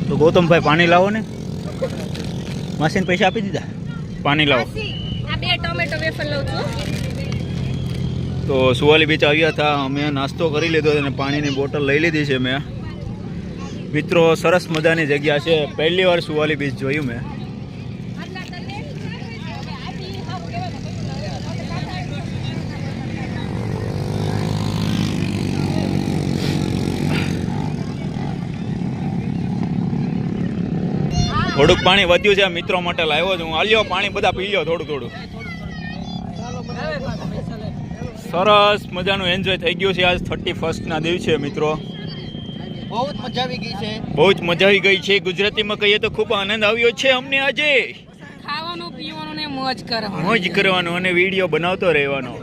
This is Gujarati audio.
તો ગૌતમભાઈ પાણી લાવો ને. માસીને પૈસા આપી દીધા. પાણી લાવો. આ 2 ટોમેટો વેફર લઉં છું. તો સુવાલી બીચ આવ્યા હતા, અમે નાસ્તો કરી લીધો અને પાણીની બોટલ લઈ લીધી છે મેં. મિત્રો સરસ મજાની જગ્યા છે, પહેલી વાર સુવાલી બીચ જોયું મેં. થોડુંક પાણી વધ્યું છે, મિત્રો માટે લાવ્યો છું. હાલ્યો પાણી બધા પી લ્યો થોડું થોડું. સરસ મજાનું એન્જોય થઈ ગયું છે આજ 31st ના દિવસે મિત્રો. બહુ જ મજા આવી ગઈ છે. બહુ જ મજા આવી ગઈ છે. ગુજરાતીમાં કહીએ તો ખૂબ આનંદ આવ્યો છે અમને આજે. ખાવાનું પીવાનું ને મોજ કરવાનું. મોજ કરવાનું અને વિડીયો બનાવતો રહેવાનો.